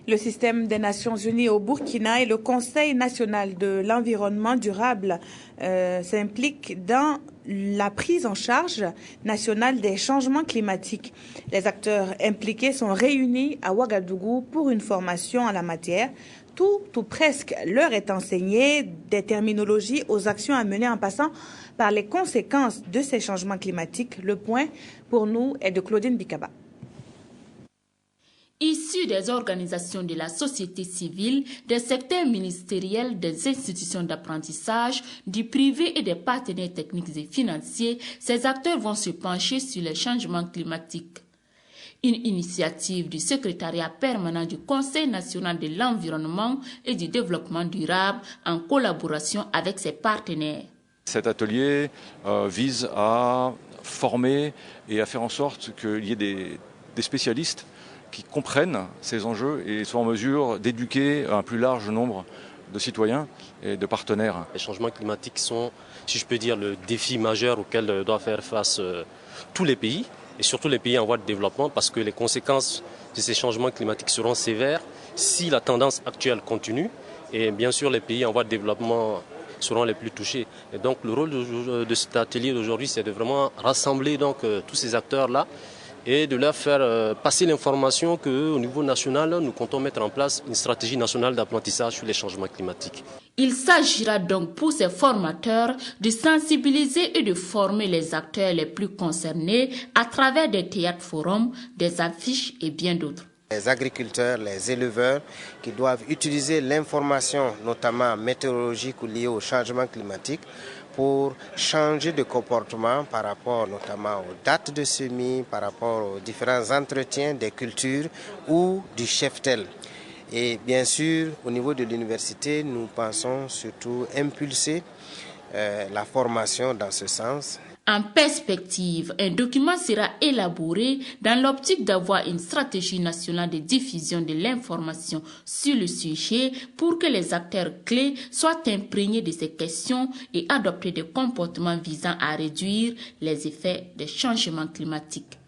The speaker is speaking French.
Le système des Nations Unies au Burkina et le Conseil national de l'environnement durable s'impliquent dans la prise en charge nationale des changements climatiques. Les acteurs impliqués sont réunis à Ouagadougou pour une formation en la matière. Tout ou presque leur est enseigné, des terminologies aux actions à mener en passant par les conséquences de ces changements climatiques. Le point pour nous est de Claudine Bikaba. Issus des organisations de la société civile, des secteurs ministériels, des institutions d'apprentissage, du privé et des partenaires techniques et financiers, ces acteurs vont se pencher sur les changements climatiques. Une initiative du secrétariat permanent du Conseil national de l'environnement et du développement durable en collaboration avec ses partenaires. Cet atelier vise à former et à faire en sorte qu'il y ait des spécialistes qui comprennent ces enjeux et soient en mesure d'éduquer un plus large nombre de citoyens et de partenaires. Les changements climatiques sont, si je peux dire, le défi majeur auquel doivent faire face tous les pays, et surtout les pays en voie de développement, parce que les conséquences de ces changements climatiques seront sévères si la tendance actuelle continue. Et bien sûr, les pays en voie de développement seront les plus touchés. Et donc le rôle de cet atelier d'aujourd'hui, c'est de vraiment rassembler tous ces acteurs-là et de leur faire passer l'information qu'au niveau national, nous comptons mettre en place une stratégie nationale d'apprentissage sur les changements climatiques. Il s'agira donc pour ces formateurs de sensibiliser et de former les acteurs les plus concernés à travers des théâtres forums, des affiches et bien d'autres. Les agriculteurs, les éleveurs qui doivent utiliser l'information, notamment météorologique ou liée au changement climatique, pour changer de comportement par rapport notamment aux dates de semis, par rapport aux différents entretiens des cultures ou du cheptel. Et bien sûr, au niveau de l'université, nous pensons surtout impulser la formation dans ce sens. En perspective, un document sera élaboré dans l'optique d'avoir une stratégie nationale de diffusion de l'information sur le sujet pour que les acteurs clés soient imprégnés de ces questions et adopter des comportements visant à réduire les effets des changements climatiques.